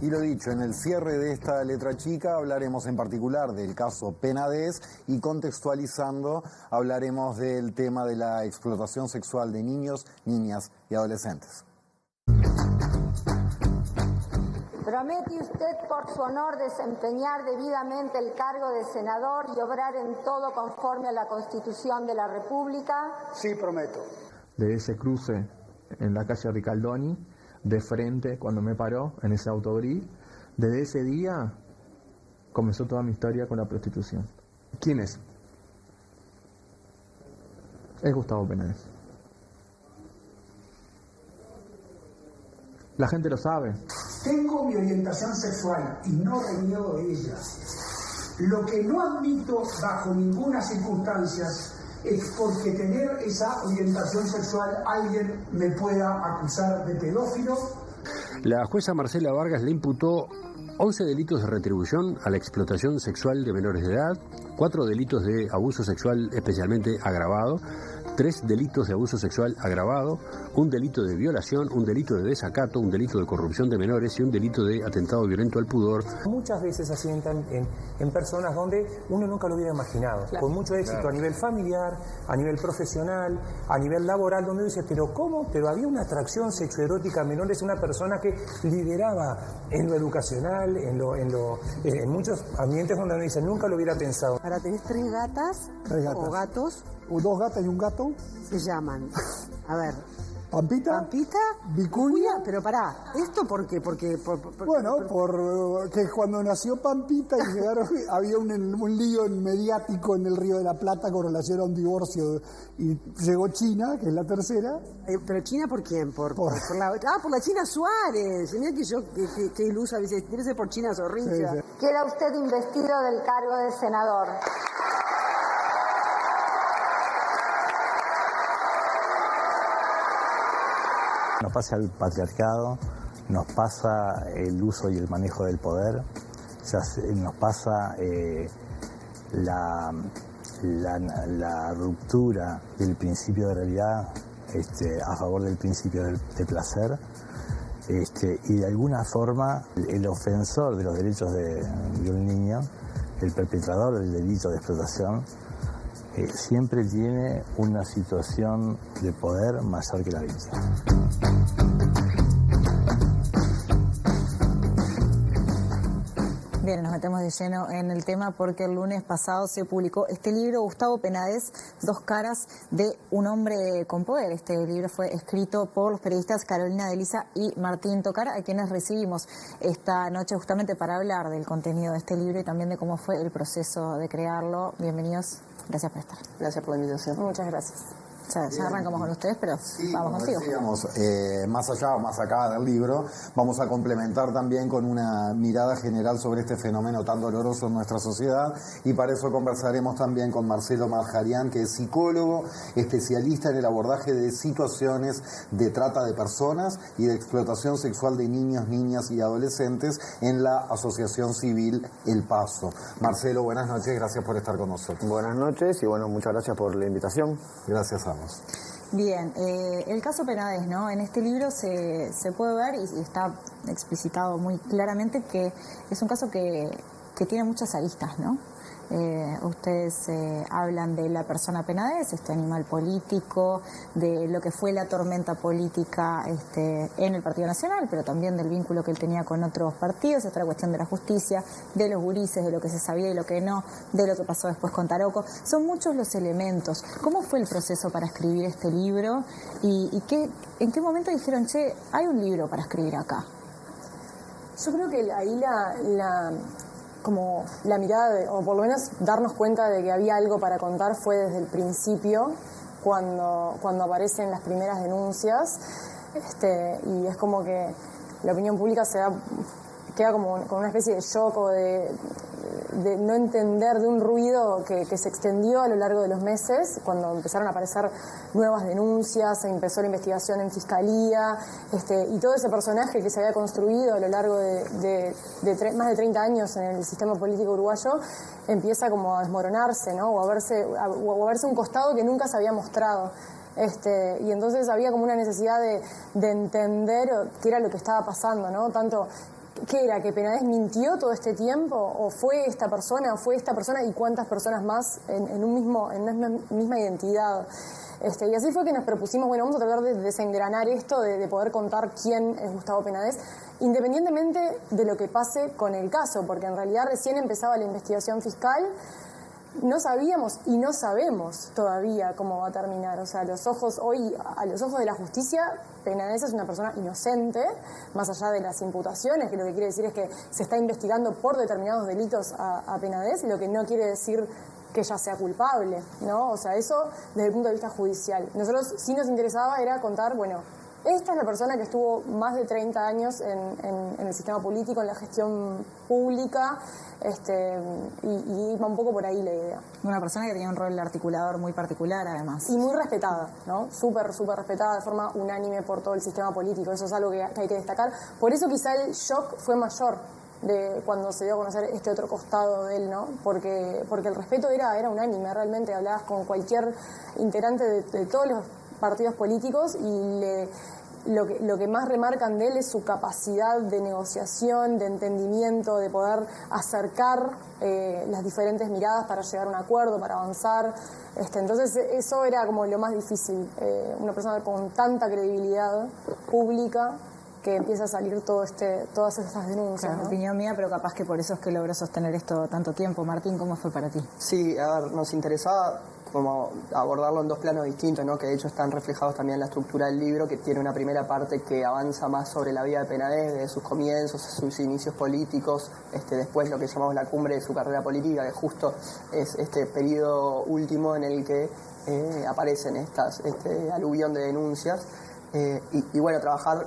Y lo dicho, en el cierre de esta letra chica hablaremos en particular del caso Penades y contextualizando hablaremos del tema de la explotación sexual de niños, niñas y adolescentes. ¿Promete usted por su honor desempeñar debidamente el cargo de senador y obrar en todo conforme a la Constitución de la República? Sí, prometo. De ese cruce en la calle Ricaldoni, de frente cuando me paró en ese auto gris, desde ese día comenzó toda mi historia con la prostitución. ¿Quién es? Es Gustavo Penades. La gente lo sabe. Tengo mi orientación sexual y no reniego de ella. Lo que no admito bajo ninguna circunstancia es porque tener esa orientación sexual alguien me pueda acusar de pedófilo. La jueza Marcela Vargas le imputó 11 delitos de retribución a la explotación sexual de menores de edad, 4 delitos de abuso sexual especialmente agravado, 3 delitos de abuso sexual agravado, un delito de violación, un delito de desacato, un delito de corrupción de menores y un delito de atentado violento al pudor. Muchas veces asientan en personas donde uno nunca lo hubiera imaginado, con mucho éxito a nivel familiar, a nivel profesional, a nivel laboral, donde uno dice, pero ¿cómo? Pero había una atracción sexoerótica a menores, una persona que lideraba en lo educacional, en muchos ambientes donde uno dice, nunca lo hubiera pensado. Ahora tenés 3 gatas, o gatos. 2 gatas y un gato. Se llaman, a ver... Pampita, Vicuña, pero pará, ¿esto por qué? Porque cuando nació Pampita y llegaron, había un lío mediático en el Río de la Plata con relación a un divorcio y llegó China, que es la tercera. ¿Pero China por quién? Por la China Suárez. Mirá que yo, que ilusa, dice, tiene que ser por China Zorrilla. Sí. Queda usted investido del cargo de senador. Nos pasa el patriarcado, nos pasa el uso y el manejo del poder, nos pasa la ruptura del principio de realidad a favor del principio de placer, y de alguna forma el ofensor de los derechos de un niño, el perpetrador del delito de explotación, siempre tiene una situación de poder mayor que la víctima. Bien, nos metemos de lleno en el tema porque el lunes pasado se publicó este libro, Gustavo Penades, 2 caras de un hombre con poder. Este libro fue escrito por los periodistas Carolina de Lisa y Martín Tocar, a quienes recibimos esta noche justamente para hablar del contenido de este libro y también de cómo fue el proceso de crearlo. Bienvenidos, gracias por estar. Gracias por la invitación. Muchas gracias. Ya arrancamos con ustedes, pero sí, vamos contigo. Decíamos, más allá o más acá del libro, vamos a complementar también con una mirada general sobre este fenómeno tan doloroso en nuestra sociedad, y para eso conversaremos también con Marcelo Marjarián, que es psicólogo, especialista en el abordaje de situaciones de trata de personas y de explotación sexual de niños, niñas y adolescentes en la Asociación Civil El Paso. Marcelo, buenas noches, gracias por estar con nosotros. Buenas noches y bueno, muchas gracias por la invitación. Gracias a Bien, el caso Penades, ¿no? En este libro se puede ver y está explicitado muy claramente que es un caso que tiene muchas aristas, ¿no? Ustedes hablan de la persona Penades, este animal político, de lo que fue la tormenta política en el Partido Nacional, pero también del vínculo que él tenía con otros partidos, esta cuestión de la justicia, de los gurises, de lo que se sabía y lo que no, de lo que pasó después con Taroco. Son muchos los elementos. ¿Cómo fue el proceso para escribir este libro? ¿Y en qué momento dijeron, che, hay un libro para escribir acá? Yo creo que ahí como la mirada, o por lo menos darnos cuenta de que había algo para contar, fue desde el principio, cuando aparecen las primeras denuncias, y es como que la opinión pública queda como con una especie de shock o de no entender, de un ruido que se extendió a lo largo de los meses, cuando empezaron a aparecer nuevas denuncias, se empezó la investigación en fiscalía, y todo ese personaje que se había construido a lo largo de más de 30 años en el sistema político uruguayo, empieza como a desmoronarse, ¿no? o a verse un costado que nunca se había mostrado. Y entonces había como una necesidad de entender qué era lo que estaba pasando, ¿no? Tanto ¿qué era? ¿Que Penades mintió todo este tiempo? ¿O fue esta persona? ¿O fue esta persona? ¿Y cuántas personas más en una misma identidad? Y así fue que nos propusimos, bueno, vamos a tratar de desengranar esto, de poder contar quién es Gustavo Penades, independientemente de lo que pase con el caso, porque en realidad recién empezaba la investigación fiscal. No sabíamos y no sabemos todavía cómo va a terminar. O sea, a los ojos de la justicia, Penades es una persona inocente, más allá de las imputaciones, que lo que quiere decir es que se está investigando por determinados delitos a Penades, lo que no quiere decir que ella sea culpable, ¿no? O sea, eso desde el punto de vista judicial. Nosotros sí nos interesaba era contar, bueno, esta es la persona que estuvo más de 30 años en el sistema político, en la gestión pública, y va un poco por ahí la idea. Una persona que tenía un rol articulador muy particular, además. Y muy respetada, ¿no? Súper respetada de forma unánime por todo el sistema político. Eso es algo que hay que destacar. Por eso quizá el shock fue mayor de cuando se dio a conocer este otro costado de él, ¿no? Porque el respeto era unánime, realmente hablabas con cualquier integrante de todos los partidos políticos y lo que más remarcan de él es su capacidad de negociación, de entendimiento, de poder acercar las diferentes miradas para llegar a un acuerdo, para avanzar. Entonces eso era como lo más difícil, una persona con tanta credibilidad pública que empieza a salir todas estas denuncias. Claro, ¿no? Opinión mía, pero capaz que por eso es que logró sostener esto tanto tiempo. Martín, ¿cómo fue para ti? Sí, a ver, nos interesaba como abordarlo en dos planos distintos, ¿no? Que de hecho están reflejados también en la estructura del libro, que tiene una primera parte que avanza más sobre la vida de Penades, desde sus comienzos, sus inicios políticos, después lo que llamamos la cumbre de su carrera política, que justo es este periodo último en el que aparecen este aluvión de denuncias. Y bueno, trabajar,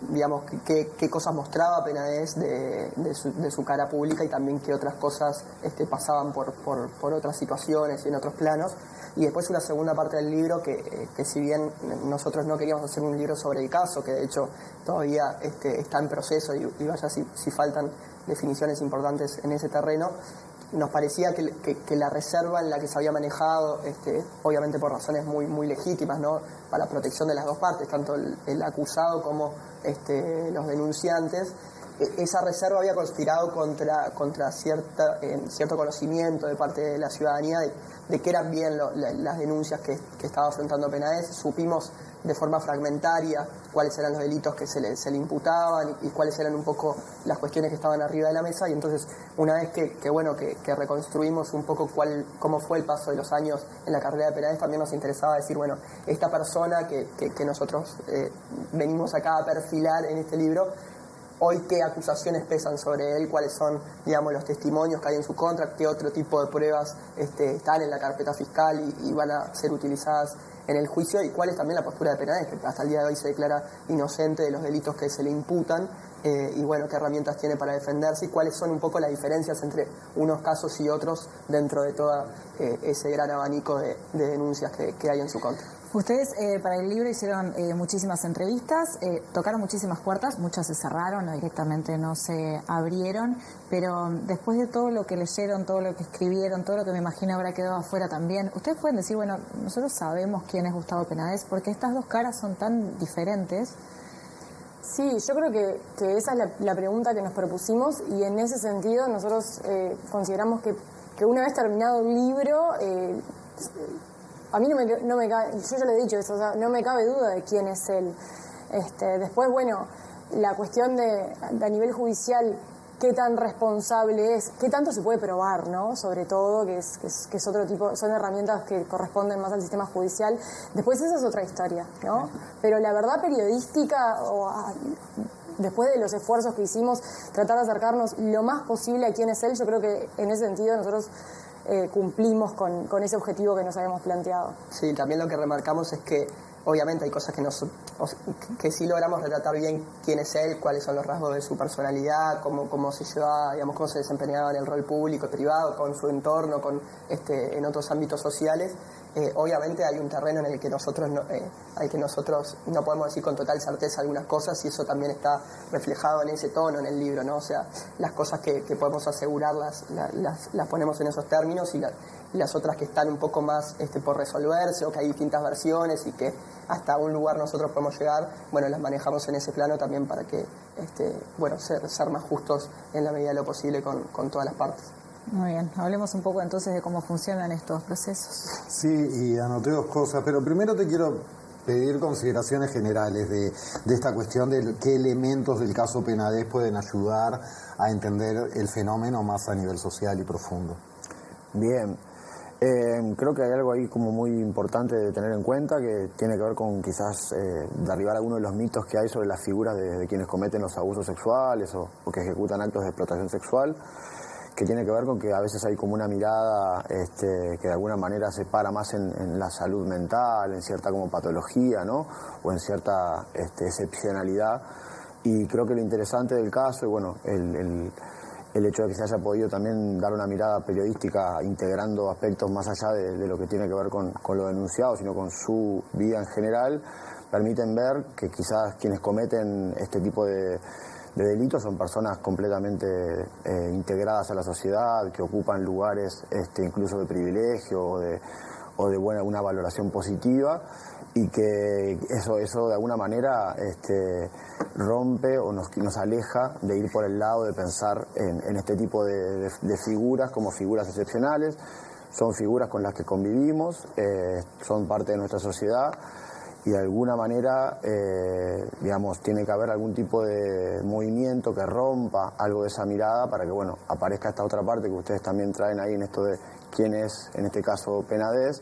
digamos, qué cosas mostraba Penades de su cara pública y también qué otras cosas pasaban por otras situaciones y en otros planos. Y después una segunda parte del libro que si bien nosotros no queríamos hacer un libro sobre el caso, que de hecho todavía está en proceso y vaya si faltan definiciones importantes en ese terreno, nos parecía que la reserva en la que se había manejado, obviamente por razones muy legítimas, ¿no? Para la protección de las dos partes, tanto el acusado como los denunciantes, esa reserva había conspirado contra cierto conocimiento de parte de la ciudadanía de qué eran bien las denuncias que estaba afrontando Penades. Supimos de forma fragmentaria cuáles eran los delitos que se le imputaban y cuáles eran un poco las cuestiones que estaban arriba de la mesa, y entonces una vez que reconstruimos un poco cómo fue el paso de los años en la carrera de Penades, también nos interesaba decir, bueno, esta persona que nosotros venimos acá a perfilar en este libro, hoy qué acusaciones pesan sobre él, cuáles son, digamos, los testimonios que hay en su contra, qué otro tipo de pruebas están en la carpeta fiscal y van a ser utilizadas en el juicio, y cuál es también la postura de Penades, que hasta el día de hoy se declara inocente de los delitos que se le imputan, y bueno, qué herramientas tiene para defenderse y cuáles son un poco las diferencias entre unos casos y otros dentro de todo ese gran abanico de denuncias que hay en su contra. Ustedes para el libro hicieron muchísimas entrevistas, tocaron muchísimas puertas, muchas se cerraron o directamente no se abrieron, pero después de todo lo que leyeron, todo lo que escribieron, todo lo que me imagino habrá quedado afuera también, ustedes pueden decir, bueno, nosotros sabemos quién es Gustavo Penades porque estas dos caras son tan diferentes. Sí, yo creo que esa es la pregunta que nos propusimos, y en ese sentido nosotros consideramos que una vez terminado el libro, a mí no me cabe, yo ya lo he dicho eso, o sea, no me cabe duda de quién es él. Después, bueno, la cuestión de a nivel judicial, qué tan responsable es, qué tanto se puede probar, ¿no? Sobre todo, que es otro tipo, son herramientas que corresponden más al sistema judicial. Después esa es otra historia, ¿no? Pero la verdad periodística, después de los esfuerzos que hicimos, tratar de acercarnos lo más posible a quién es él, yo creo que en ese sentido nosotros cumplimos con ese objetivo que nos habíamos planteado. Sí, también lo que remarcamos es que obviamente hay cosas que sí logramos retratar bien quién es él, cuáles son los rasgos de su personalidad, cómo se llevaba, digamos, cómo se desempeñaba en el rol público y privado, con su entorno, en otros ámbitos sociales. Obviamente hay un terreno en el que nosotros no podemos decir con total certeza algunas cosas, y eso también está reflejado en ese tono en el libro, ¿no? O sea, las cosas que podemos asegurar las ponemos en esos términos, y las otras que están un poco más por resolverse, o que hay distintas versiones y que hasta un lugar nosotros podemos llegar, bueno, las manejamos en ese plano también para que, bueno, ser más justos en la medida de lo posible con todas las partes. Muy bien, hablemos un poco entonces de cómo funcionan estos procesos. Sí, y anoté 2 cosas, pero primero te quiero pedir consideraciones generales de esta cuestión de qué elementos del caso Penades pueden ayudar a entender el fenómeno más a nivel social y profundo. Bien, creo que hay algo ahí como muy importante de tener en cuenta que tiene que ver con quizás derribar algunos de los mitos que hay sobre las figuras de quienes cometen los abusos sexuales o que ejecutan actos de explotación sexual, que tiene que ver con que a veces hay como una mirada que de alguna manera se para más en la salud mental, en cierta como patología, ¿no? O en cierta excepcionalidad. Y creo que lo interesante del caso, y bueno, el hecho de que se haya podido también dar una mirada periodística integrando aspectos más allá de lo que tiene que ver con lo denunciado, sino con su vida en general, permiten ver que quizás quienes cometen este tipo de delitos son personas completamente integradas a la sociedad, que ocupan lugares incluso de privilegio o de una valoración positiva, y que eso de alguna manera rompe o nos aleja de ir por el lado de pensar en este tipo de figuras como figuras excepcionales. Son figuras con las que convivimos, son parte de nuestra sociedad, y de alguna manera, digamos, tiene que haber algún tipo de movimiento que rompa algo de esa mirada para que, bueno, aparezca esta otra parte que ustedes también traen ahí en esto de quién es, en este caso, Penades.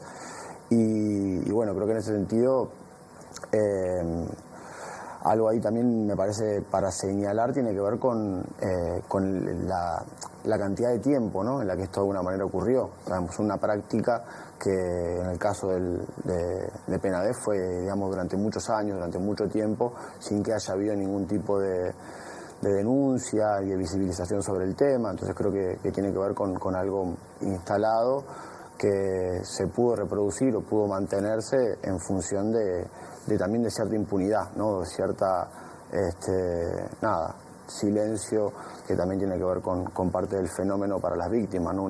Y bueno, creo que en ese sentido, algo ahí también me parece para señalar tiene que ver con la cantidad de tiempo, ¿no?, en la que esto de alguna manera ocurrió. Digamos, una práctica que en el caso de Penades fue, digamos, durante muchos años, durante mucho tiempo, sin que haya habido ningún tipo de denuncia y de visibilización sobre el tema. Entonces creo que tiene que ver con algo instalado que se pudo reproducir o pudo mantenerse en función también de cierta impunidad, ¿no?, de cierta silencio, que también tiene que ver con parte del fenómeno para las víctimas, ¿no?,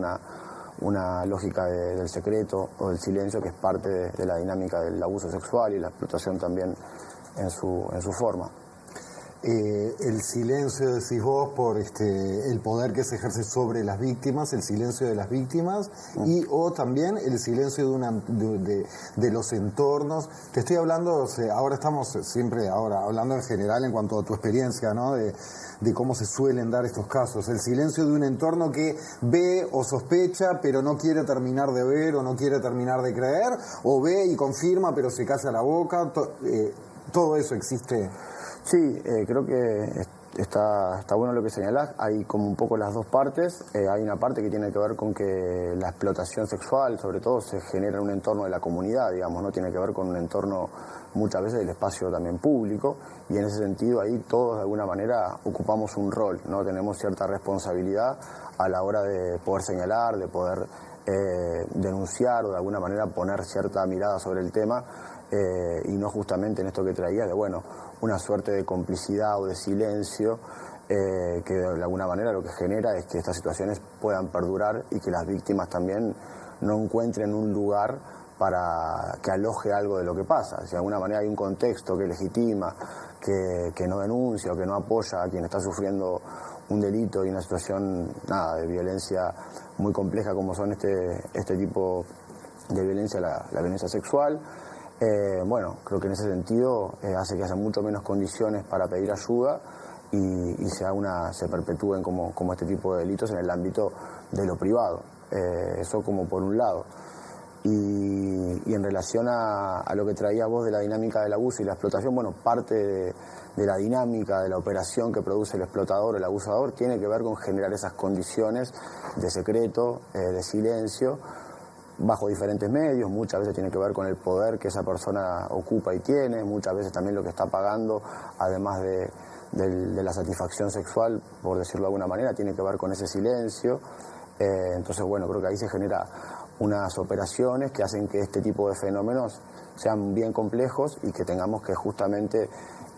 una lógica del secreto o del silencio que es parte de la dinámica del abuso sexual y la explotación también en su forma. El silencio, decís vos, por el poder que se ejerce sobre las víctimas, el silencio de las víctimas, o también el silencio de los entornos. Te estoy hablando, ahora estamos siempre hablando en general en cuanto a tu experiencia, ¿no?, de cómo se suelen dar estos casos. El silencio de un entorno que ve o sospecha, pero no quiere terminar de ver o no quiere terminar de creer, o ve y confirma, pero se calla la boca. Todo eso existe. Sí, creo que está bueno lo que señalás. Hay como un poco las dos partes. Hay una parte que tiene que ver con que la explotación sexual, sobre todo, se genera en un entorno de la comunidad, digamos, ¿no? Tiene que ver con un entorno muchas veces del espacio también público, y en ese sentido ahí todos de alguna manera ocupamos un rol, ¿no? Tenemos cierta responsabilidad a la hora de poder señalar, de poder denunciar o de alguna manera poner cierta mirada sobre el tema, y no justamente en esto que traía de, bueno, una suerte de complicidad o de silencio, que de alguna manera lo que genera es que estas situaciones puedan perdurar y que las víctimas también no encuentren un lugar para que aloje algo de lo que pasa. Si de alguna manera hay un contexto que legitima, que no denuncia o que no apoya a quien está sufriendo un delito y una situación de violencia muy compleja como son este tipo de violencia, la violencia sexual, bueno, creo que en ese sentido hace que haya mucho menos condiciones para pedir ayuda y se perpetúen como este tipo de delitos en el ámbito de lo privado. Eso como por un lado. Y en relación a lo que traías vos de la dinámica del abuso y la explotación, bueno, parte de la dinámica de la operación que produce el explotador o el abusador tiene que ver con generar esas condiciones de secreto, de silencio, bajo diferentes medios. Muchas veces tiene que ver con el poder que esa persona ocupa y tiene, muchas veces también lo que está pagando, además de la satisfacción sexual, por decirlo de alguna manera, tiene que ver con ese silencio. Entonces, bueno, creo que ahí se genera unas operaciones que hacen que este tipo de fenómenos sean bien complejos y que tengamos que justamente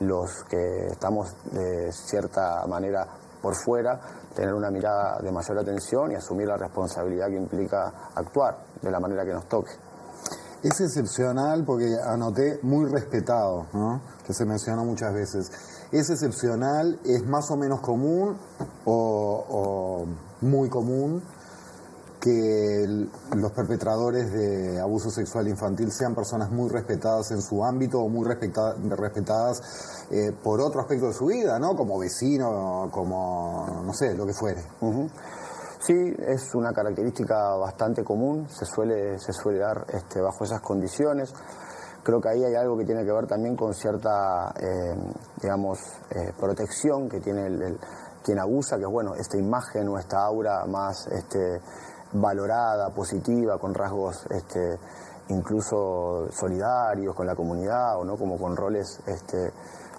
los que estamos de cierta manera por fuera tener una mirada de mayor atención y asumir la responsabilidad que implica actuar de la manera que nos toque. Es excepcional porque anoté muy respetado, ¿no? Que se mencionó muchas veces. Es excepcional, es más o menos común o muy común que los perpetradores de abuso sexual infantil sean personas muy respetadas en su ámbito o muy respetadas por otro aspecto de su vida, ¿no? Como vecino, como, no sé, lo que fuere. Sí, es una característica bastante común, se suele dar bajo esas condiciones. Creo que ahí hay algo que tiene que ver también con cierta, protección que tiene quien abusa, que es, bueno, esta imagen o esta aura más valorada, positiva, con rasgos incluso solidarios con la comunidad, o no como con roles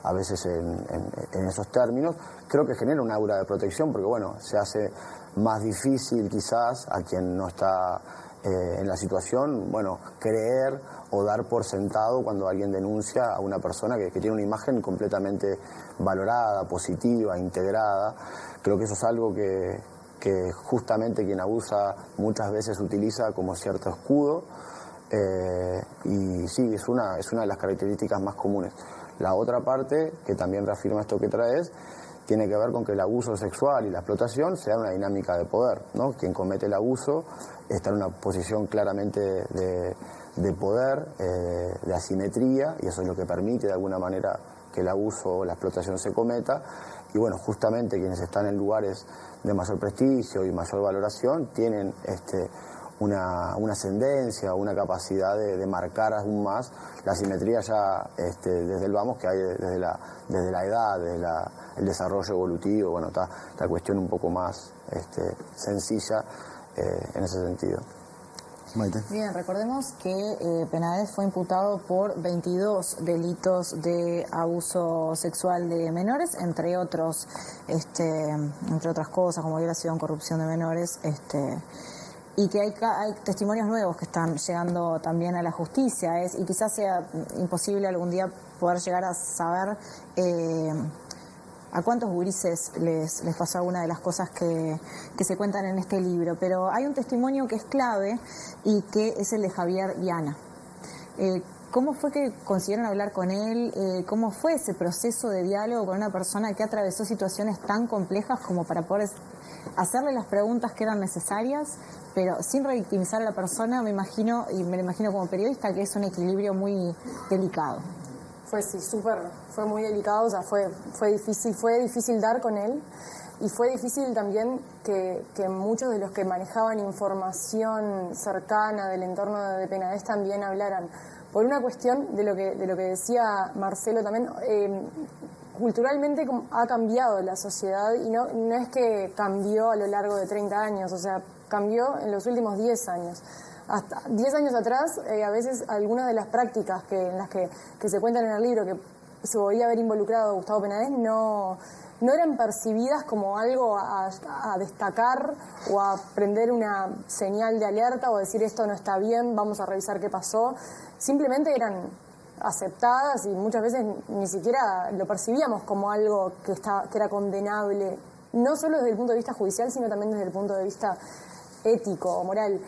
a veces en esos términos. Creo que genera un aura de protección porque, bueno, se hace más difícil quizás a quien no está en la situación, bueno, creer o dar por sentado cuando alguien denuncia a una persona que tiene una imagen completamente valorada, positiva, integrada. Creo que eso es algo que justamente quien abusa muchas veces utiliza como cierto escudo, y sí, es una de las características más comunes. La otra parte, que también reafirma esto que traes, tiene que ver con que el abuso sexual y la explotación sea una dinámica de poder, ¿no? Quien comete el abuso está en una posición claramente de poder, de asimetría, y eso es lo que permite de alguna manera que el abuso o la explotación se cometa. Y bueno, justamente quienes están en lugares de mayor prestigio y mayor valoración tienen una ascendencia, una capacidad de marcar aún más la asimetría ya desde el vamos que hay desde la edad, desde el desarrollo evolutivo. Bueno, está la cuestión un poco más sencilla en ese sentido. Maite. Bien, recordemos que Penades fue imputado por 22 delitos de abuso sexual de menores, entre otras cosas como violación, corrupción de menores, y que hay testimonios nuevos que están llegando también a la justicia, y quizás sea imposible algún día poder llegar a saber a cuántos gurises les pasó alguna de las cosas que se cuentan en este libro, pero hay un testimonio que es clave y que es el de Javier Viana. ¿Cómo fue que consiguieron hablar con él? ¿Cómo fue ese proceso de diálogo con una persona que atravesó situaciones tan complejas como para poder hacerle las preguntas que eran necesarias, pero sin revictimizar a la persona? Me lo imagino como periodista, que es un equilibrio muy delicado. Fue muy delicado, o sea, fue difícil dar con él, y fue difícil también que muchos de los que manejaban información cercana del entorno de Penades también hablaran. Por una cuestión de lo que decía Marcelo también, culturalmente ha cambiado la sociedad, y no es que cambió a lo largo de 30 años, o sea, cambió en los últimos 10 años. Hasta 10 años atrás, a veces algunas de las prácticas en las que se cuentan en el libro que se podía haber involucrado a Gustavo Penades no eran percibidas como algo a destacar o a prender una señal de alerta o decir esto no está bien, vamos a revisar qué pasó. Simplemente eran aceptadas y muchas veces ni siquiera lo percibíamos como algo que era condenable, no solo desde el punto de vista judicial, sino también desde el punto de vista ético o moral.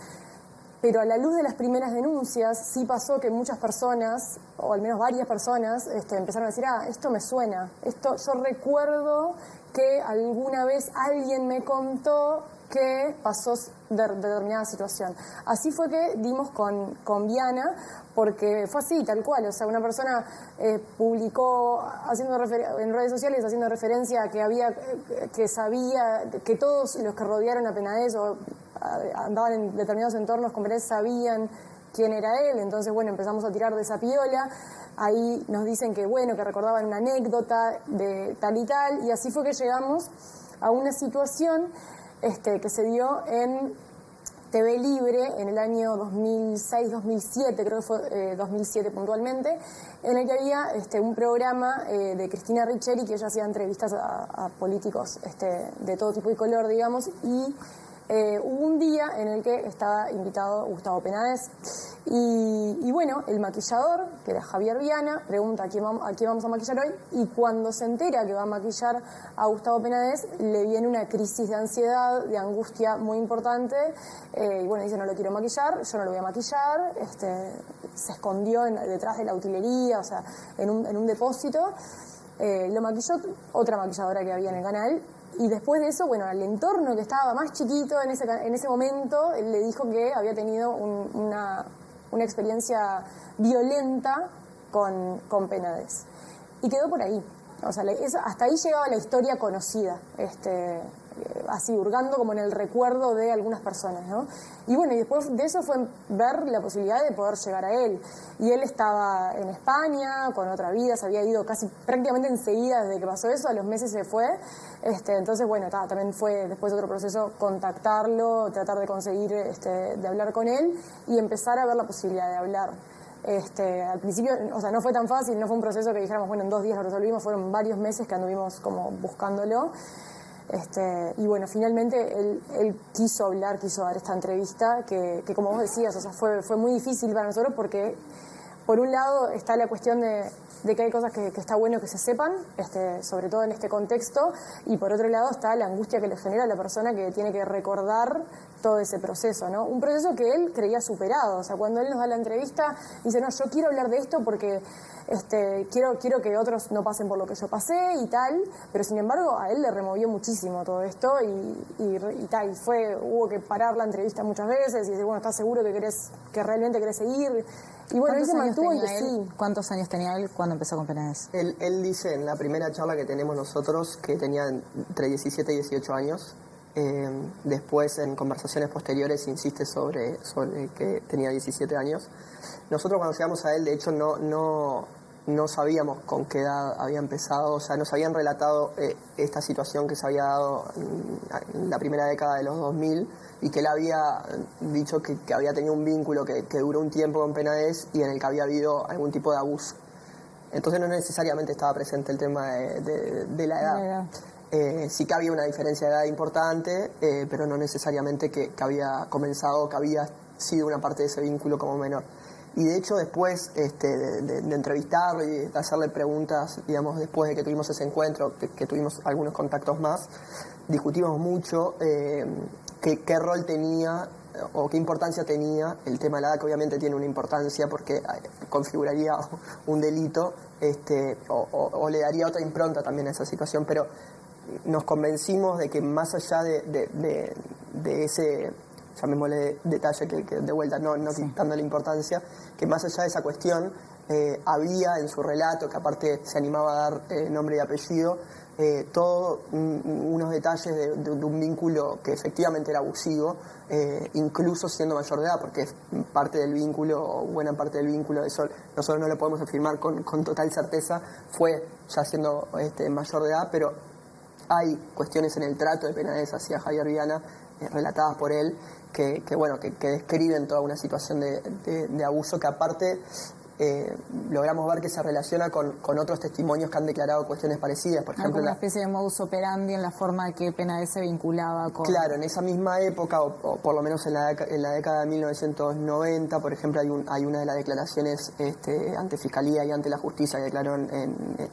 Pero a la luz de las primeras denuncias sí pasó que muchas personas, o al menos varias personas, empezaron a decir, esto me suena, yo recuerdo que alguna vez alguien me contó que pasó determinada situación. Así fue que dimos con Viana, porque fue así, tal cual. O sea, una persona publicó en redes sociales haciendo referencia a que sabía que todos los que rodearon a Penades o andaban en determinados entornos con Penades sabían quién era él. Entonces, bueno, empezamos a tirar de esa piola. Ahí nos dicen que recordaban una anécdota de tal y tal, y así fue que llegamos a una situación que se dio en TV Libre en el año 2006-2007, creo que fue 2007 puntualmente, en el que había un programa de Cristina Riccieri, que ella hacía entrevistas a políticos de todo tipo y color, digamos, y hubo un día en el que estaba invitado Gustavo Penades y bueno, el maquillador, que era Javier Viana, pregunta a quién vamos a maquillar hoy, y cuando se entera que va a maquillar a Gustavo Penades, le viene una crisis de ansiedad, de angustia muy importante, y bueno, dice: no lo quiero maquillar, yo no lo voy a maquillar, se escondió detrás de la utilería, o sea, en un depósito. Lo maquilló otra maquilladora que había en el canal, y después de eso, bueno, al entorno que estaba más chiquito en ese momento, le dijo que había tenido una experiencia violenta con Penades. Y quedó por ahí. O sea, hasta ahí llegaba la historia conocida, así hurgando como en el recuerdo de algunas personas, ¿no? Y bueno, y después de eso fue ver la posibilidad de poder llegar a él. Y él estaba en España con otra vida, se había ido casi prácticamente enseguida desde que pasó eso, a los meses se fue. Entonces, bueno, también fue después otro proceso contactarlo, tratar de conseguir de hablar con él y empezar a ver la posibilidad de hablar. Al principio, o sea, no fue tan fácil, no fue un proceso que dijéramos, bueno, en 2 días lo resolvimos, fueron varios meses que anduvimos como buscándolo. Y bueno, finalmente él quiso hablar, quiso dar esta entrevista que como vos decías, o sea, fue muy difícil para nosotros porque por un lado está la cuestión de que hay cosas que está bueno que se sepan, sobre todo en este contexto, y por otro lado está la angustia que le genera a la persona que tiene que recordar todo ese proceso, ¿no? Un proceso que él creía superado, o sea, cuando él nos da la entrevista, dice: no, yo quiero hablar de esto porque quiero que otros no pasen por lo que yo pasé y tal, pero sin embargo a él le removió muchísimo todo esto y tal, hubo que parar la entrevista muchas veces y decir: bueno, ¿estás seguro que realmente querés seguir? Y bueno, él se mantuvo en que sí. ¿Cuántos años tenía él cuando empezó con Penades? Él dice en la primera charla que tenemos nosotros que tenía entre 17 y 18 años. Después, en conversaciones posteriores, insiste sobre que tenía 17 años. Nosotros cuando llegamos a él, de hecho, no sabíamos con qué edad había empezado, o sea, nos habían relatado esta situación que se había dado en la primera década de los 2000 y que él había dicho que había tenido un vínculo que duró un tiempo con Penades y en el que había habido algún tipo de abuso. Entonces no necesariamente estaba presente el tema de la edad. Sí que había una diferencia de edad importante, pero no necesariamente que había comenzado, que había sido una parte de ese vínculo como menor. Y de hecho después de entrevistarlo y de hacerle preguntas, digamos, después de que tuvimos ese encuentro, que tuvimos algunos contactos más, discutimos mucho qué rol tenía o qué importancia tenía el tema de la edad, que obviamente tiene una importancia porque configuraría un delito o le daría otra impronta también a esa situación, pero nos convencimos de que más allá de ese, llamémosle, detalle que de vuelta no quitándole importancia, que más allá de esa cuestión había en su relato, que aparte se animaba a dar nombre y apellido, todos unos detalles de un vínculo que efectivamente era abusivo, incluso siendo mayor de edad, porque parte del vínculo, o buena parte del vínculo de eso, nosotros no lo podemos afirmar con total certeza, fue ya siendo mayor de edad, pero hay cuestiones en el trato de Penades hacia Javier Viana, relatadas por él, que describen toda una situación de abuso que aparte logramos ver que se relaciona con otros testimonios que han declarado cuestiones parecidas. Por ejemplo, una especie de modus operandi en la forma que Penades se vinculaba con... Claro, en esa misma época, o por lo menos en la década de 1990, por ejemplo, hay una de las declaraciones ante Fiscalía y ante la Justicia que declaró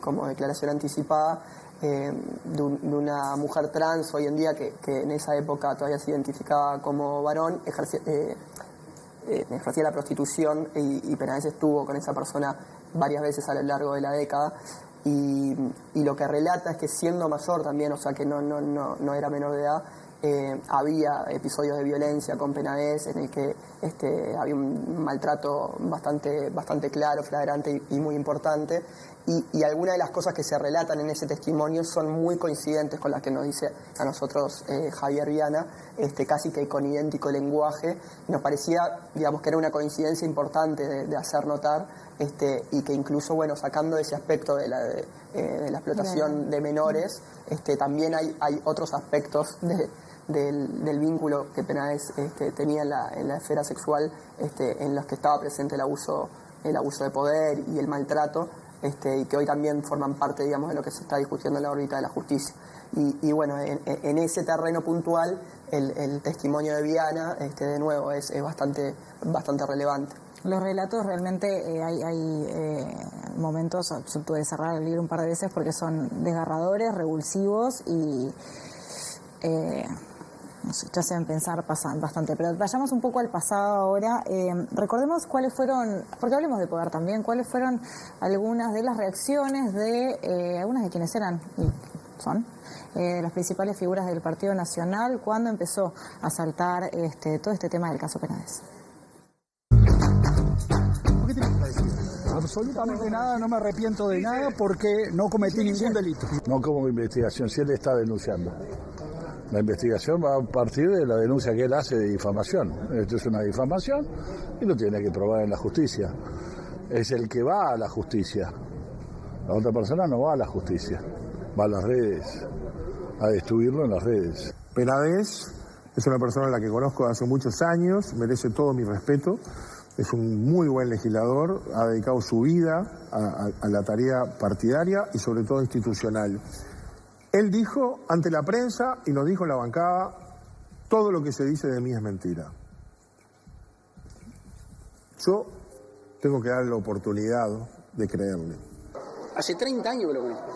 como declaración anticipada, de una mujer trans hoy en día que en esa época todavía se identificaba como varón, ejercía la prostitución y Penades estuvo con esa persona varias veces a lo largo de la década y lo que relata es que siendo mayor también, o sea que no era menor de edad, había episodios de violencia con Penades en el que había un maltrato bastante claro, flagrante y muy importante. Y algunas de las cosas que se relatan en ese testimonio son muy coincidentes con las que nos dice a nosotros Javier Viana, casi que con idéntico lenguaje. Nos parecía, digamos, que era una coincidencia importante de hacer notar, y que incluso, bueno, sacando ese aspecto de la explotación de menores, también hay otros aspectos del vínculo que Penades tenía en la esfera sexual, en los que estaba presente el abuso de poder y el maltrato, y que hoy también forman parte, digamos, de lo que se está discutiendo en la órbita de la justicia. Y bueno, en ese terreno puntual el testimonio de Viana, de nuevo, es bastante relevante. Los relatos realmente hay momentos, yo tuve que cerrar el libro un par de veces porque son desgarradores, revulsivos y no sé, te hacen pensar bastante. Pero vayamos un poco al pasado ahora. Recordemos cuáles fueron, porque hablemos de poder también, cuáles fueron algunas de las reacciones de algunas de quienes eran y son las principales figuras del Partido Nacional cuando empezó a saltar todo este tema del caso Penades. Absolutamente nada, no me arrepiento de nada porque no cometí ningún delito. No como investigación, si él está denunciando. La investigación va a partir de la denuncia que él hace de difamación. Esto es una difamación y lo tiene que probar en la justicia. Es el que va a la justicia. La otra persona no va a la justicia, va a las redes, a destruirlo en las redes. Penades es una persona a la que conozco hace muchos años, merece todo mi respeto. Es un muy buen legislador, ha dedicado su vida a la tarea partidaria y sobre todo institucional. Él dijo ante la prensa y nos dijo en la bancada, todo lo que se dice de mí es mentira. Yo tengo que darle la oportunidad de creerle. Hace 30 años que lo conozco.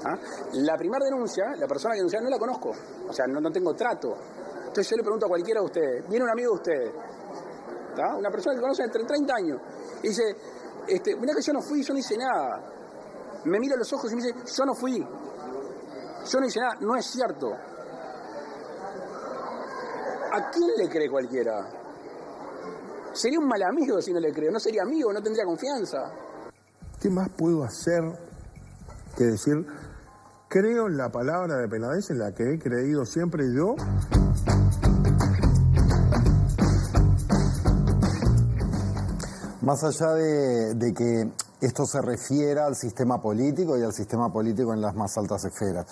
¿Ah? La primera denuncia, la persona que denunció no la conozco, o sea, no tengo trato. Entonces yo le pregunto a cualquiera de ustedes, viene un amigo de ustedes, ¿tá? Una persona que conoce entre 30 años, y dice, mirá que yo no fui, yo no hice nada. Me mira a los ojos y me dice, yo no fui, yo no hice nada. No es cierto. ¿A quién le cree cualquiera? Sería un mal amigo si no le creo, no sería amigo, no tendría confianza. ¿Qué más puedo hacer que decir, creo en la palabra de Penades, en la que he creído siempre yo? Más allá de que esto se refiera al sistema político y al sistema político en las más altas esferas,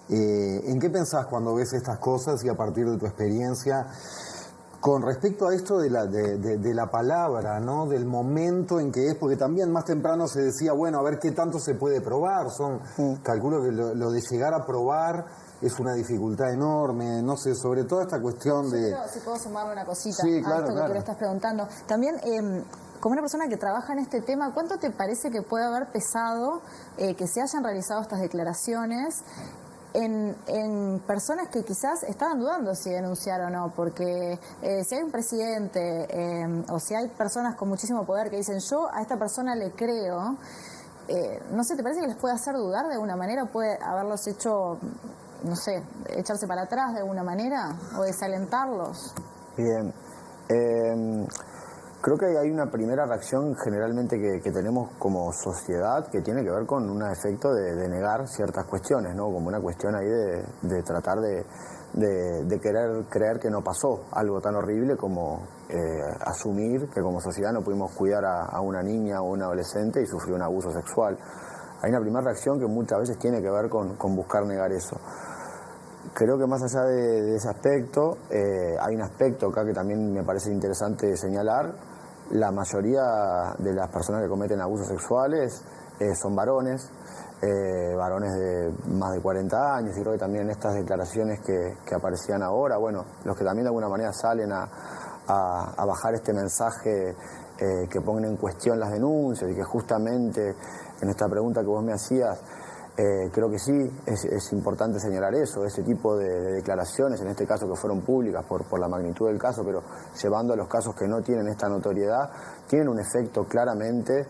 ¿en qué pensás cuando ves estas cosas y a partir de tu experiencia con respecto a esto de la palabra, ¿no? Del momento en que es, porque también más temprano se decía, bueno, a ver qué tanto se puede probar, calculo que lo de llegar a probar es una dificultad enorme, no sé, sobre todo esta cuestión de... Si puedo sumarle una cosita sí, claro, a esto claro. que le estás preguntando. También, como una persona que trabaja en este tema, ¿cuánto te parece que puede haber pesado que se hayan realizado estas declaraciones en personas que quizás estaban dudando si denunciar o no? Porque si hay un presidente o si hay personas con muchísimo poder que dicen, yo a esta persona le creo, no sé, ¿te parece que les puede hacer dudar de alguna manera? ¿Puede haberlos hecho, no sé, echarse para atrás de alguna manera o desalentarlos? Bien. Creo que hay una primera reacción generalmente que tenemos como sociedad que tiene que ver con un efecto de negar ciertas cuestiones, ¿no? Como una cuestión ahí de tratar de querer creer que no pasó algo tan horrible como asumir que como sociedad no pudimos cuidar a una niña o un adolescente y sufrió un abuso sexual. Hay una primera reacción que muchas veces tiene que ver con buscar negar eso. Creo que más allá de ese aspecto, hay un aspecto acá que también me parece interesante señalar. La mayoría de las personas que cometen abusos sexuales son varones de más de 40 años, y creo que también en estas declaraciones que aparecían ahora, bueno, los que también de alguna manera salen a bajar este mensaje que ponen en cuestión las denuncias y que justamente en esta pregunta que vos me hacías, creo que sí, es importante señalar eso, ese tipo de declaraciones, en este caso que fueron públicas por la magnitud del caso, pero llevando a los casos que no tienen esta notoriedad, tienen un efecto claramente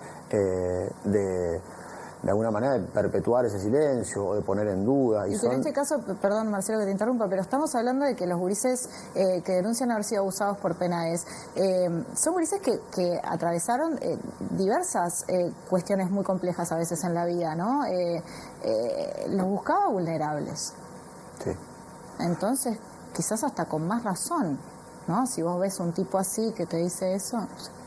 de alguna manera de perpetuar ese silencio o de poner en duda. Y en este caso, perdón Marcelo que te interrumpa, pero estamos hablando de que los gurises que denuncian haber sido abusados por Penades son gurises que atravesaron diversas cuestiones muy complejas a veces en la vida, ¿no? Los buscaba vulnerables. Sí. Entonces, quizás hasta con más razón, ¿no? Si vos ves un tipo así que te dice eso...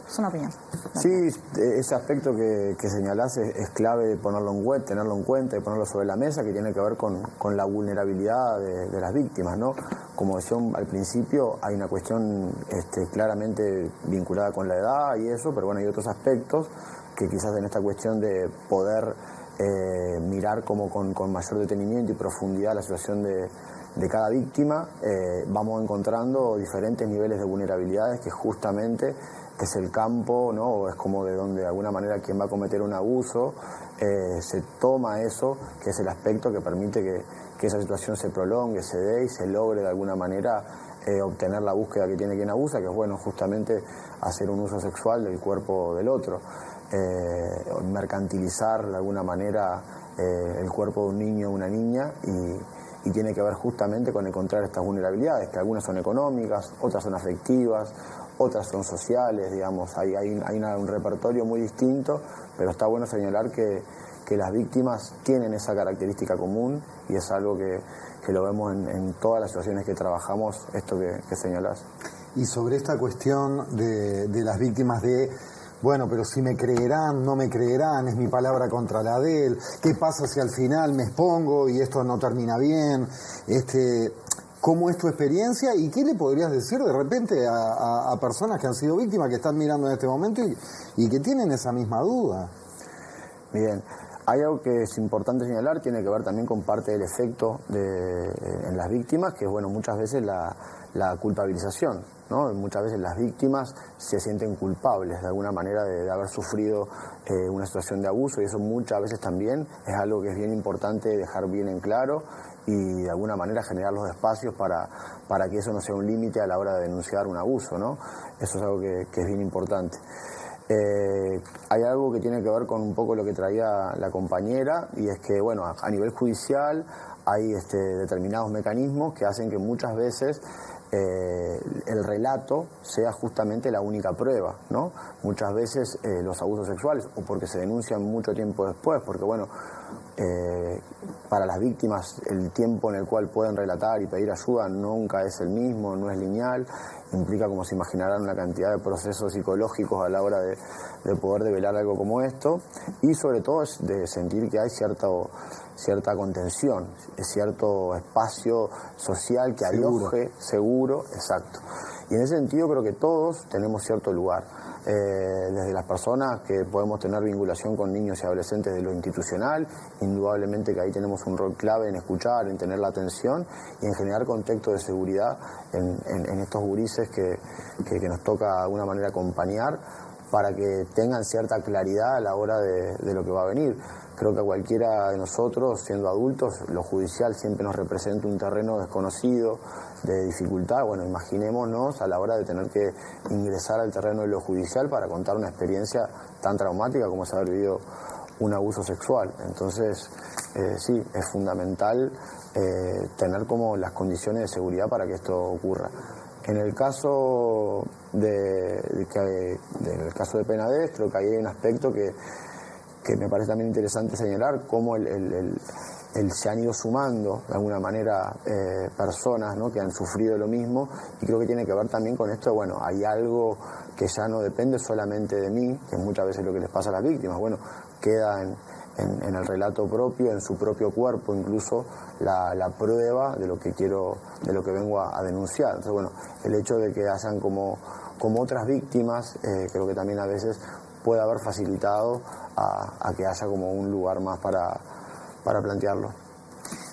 Es una opinión. Sí, ese aspecto que señalás es clave tenerlo en cuenta y ponerlo sobre la mesa, que tiene que ver con la vulnerabilidad de las víctimas, ¿no? Como decía al principio, hay una cuestión claramente vinculada con la edad y eso, pero bueno, hay otros aspectos que quizás en esta cuestión de poder mirar como con mayor detenimiento y profundidad la situación de de cada víctima, vamos encontrando diferentes niveles de vulnerabilidades que justamente es el campo, ¿no? O es como de donde de alguna manera quien va a cometer un abuso se toma eso, que es el aspecto que permite que esa situación se prolongue, se dé y se logre de alguna manera obtener la búsqueda que tiene quien abusa, que es bueno justamente hacer un uso sexual del cuerpo del otro, mercantilizar de alguna manera el cuerpo de un niño o una niña y tiene que ver justamente con encontrar estas vulnerabilidades, que algunas son económicas, otras son afectivas, otras son sociales, digamos, hay un repertorio muy distinto, pero está bueno señalar que las víctimas tienen esa característica común y es algo que lo vemos en todas las situaciones que trabajamos, esto que señalás. Y sobre esta cuestión de las víctimas bueno, pero si me creerán, no me creerán, es mi palabra contra la de él, ¿qué pasa si al final me expongo y esto no termina bien? ¿Cómo es tu experiencia y qué le podrías decir de repente a personas que han sido víctimas, que están mirando en este momento y que tienen esa misma duda? Bien, hay algo que es importante señalar, tiene que ver también con parte del efecto en las víctimas, que es bueno, muchas veces la culpabilización, ¿no? Muchas veces las víctimas se sienten culpables de alguna manera de haber sufrido una situación de abuso y eso muchas veces también es algo que es bien importante dejar bien en claro y de alguna manera generar los espacios para que eso no sea un límite a la hora de denunciar un abuso, ¿no? Eso es algo que es bien importante. Hay algo que tiene que ver con un poco lo que traía la compañera y es que, bueno, a nivel judicial hay determinados mecanismos que hacen que muchas veces el relato sea justamente la única prueba, ¿no? Muchas veces los abusos sexuales, o porque se denuncian mucho tiempo después, porque bueno, para las víctimas el tiempo en el cual pueden relatar y pedir ayuda nunca es el mismo, no es lineal, implica, como se imaginarán, una cantidad de procesos psicológicos a la hora de poder develar algo como esto, y sobre todo es de sentir que hay cierta contención, cierto espacio social que aloje, seguro, exacto. Y en ese sentido creo que todos tenemos cierto lugar, desde las personas que podemos tener vinculación con niños y adolescentes de lo institucional, indudablemente que ahí tenemos un rol clave en escuchar, en tener la atención y en generar contexto de seguridad en estos gurises que nos toca de alguna manera acompañar para que tengan cierta claridad a la hora de lo que va a venir. Creo que a cualquiera de nosotros, siendo adultos, lo judicial siempre nos representa un terreno desconocido, de dificultad. Bueno, imaginémonos a la hora de tener que ingresar al terreno de lo judicial para contar una experiencia tan traumática como es haber vivido un abuso sexual. Entonces, sí, es fundamental tener como las condiciones de seguridad para que esto ocurra. En el caso del caso de Penades, creo que ahí hay un aspecto que me parece también interesante señalar, cómo se han ido sumando de alguna manera personas, ¿no?, que han sufrido lo mismo, y creo que tiene que ver también con esto, bueno, hay algo que ya no depende solamente de mí, que muchas veces es lo que les pasa a las víctimas, bueno, queda en el relato propio, en su propio cuerpo, incluso la prueba de lo que vengo a denunciar. Entonces, bueno, el hecho de que hayan como otras víctimas, creo que también a veces puede haber facilitado a que haya como un lugar más para plantearlo.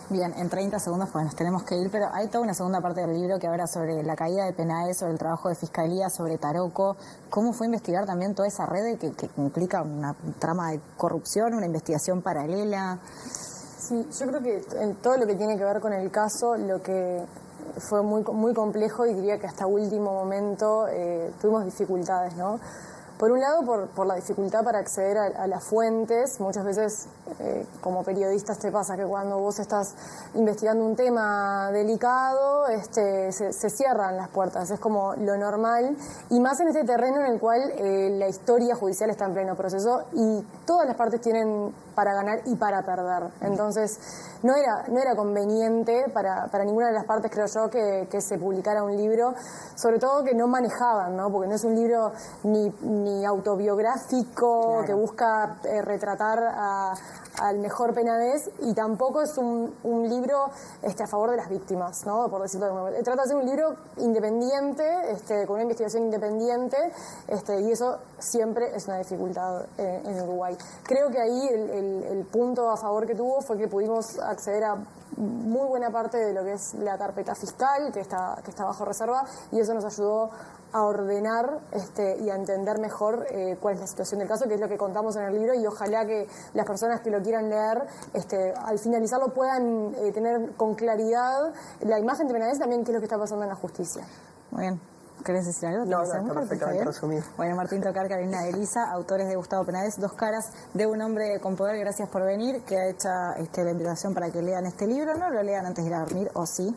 Bien, en 30 segundos pues nos tenemos que ir, pero hay toda una segunda parte del libro que habla sobre la caída de Penades, sobre el trabajo de Fiscalía, sobre Taroco. ¿Cómo fue investigar también toda esa red que implica una trama de corrupción, una investigación paralela? Sí, yo creo que en todo lo que tiene que ver con el caso, lo que fue muy, muy complejo y diría que hasta último momento tuvimos dificultades, ¿no? Por un lado, por la dificultad para acceder a las fuentes. Muchas veces, como periodistas, te pasa que cuando vos estás investigando un tema delicado, se cierran las puertas. Es como lo normal. Y más en este terreno en el cual la historia judicial está en pleno proceso y todas las partes tienen para ganar y para perder. Entonces, no era conveniente para ninguna de las partes, creo yo, que se publicara un libro, sobre todo que no manejaban, ¿no? Porque no es un libro ni autobiográfico, claro, que busca retratar al mejor Penades, y tampoco es un libro a favor de las víctimas, ¿no?, por decirlo de alguna manera. Trata de ser un libro independiente, con una investigación independiente, y eso siempre es una dificultad en Uruguay. Creo que ahí el punto a favor que tuvo fue que pudimos acceder a muy buena parte de lo que es la carpeta fiscal, que está bajo reserva, y eso nos ayudó a ordenar y a entender mejor cuál es la situación del caso, que es lo que contamos en el libro, y ojalá que las personas que lo quieran leer, al finalizarlo puedan tener con claridad la imagen de Penades, también qué es lo que está pasando en la justicia. Muy bien. ¿Querés decir algo? No, está perfectamente resumido. Bueno, Martín Tocar, Carolina de Elisa, autores de Gustavo Penades, Dos caras de un hombre con poder. Gracias por venir, que ha hecho la invitación para que lean este libro. No lo lean antes de ir a dormir, o sí.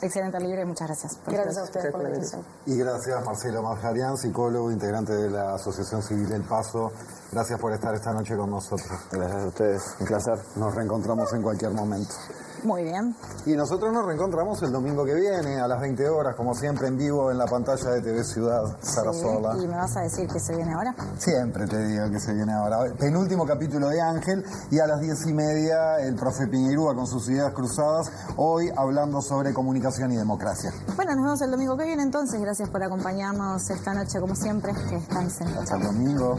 Excelente libro y muchas gracias. Gracias a ustedes por la invitación. Y gracias Marcelo Marjarian, psicólogo, integrante de la Asociación Civil El Paso. Gracias por estar esta noche con nosotros. Gracias a ustedes, un placer. Nos reencontramos en cualquier momento. Muy bien. Y nosotros nos reencontramos el domingo que viene a las 20 horas, como siempre en vivo en la pantalla de TV Ciudad Sarasola. ¿Y me vas a decir que se viene ahora? Siempre te digo que se viene ahora. Penúltimo capítulo de Ángel, y a las 10:30 el profe Piñerúa con sus ideas cruzadas, hoy hablando sobre comunicación y democracia. Bueno, nos vemos el domingo que viene entonces. Gracias por acompañarnos esta noche como siempre. Que descansen. Hasta el domingo.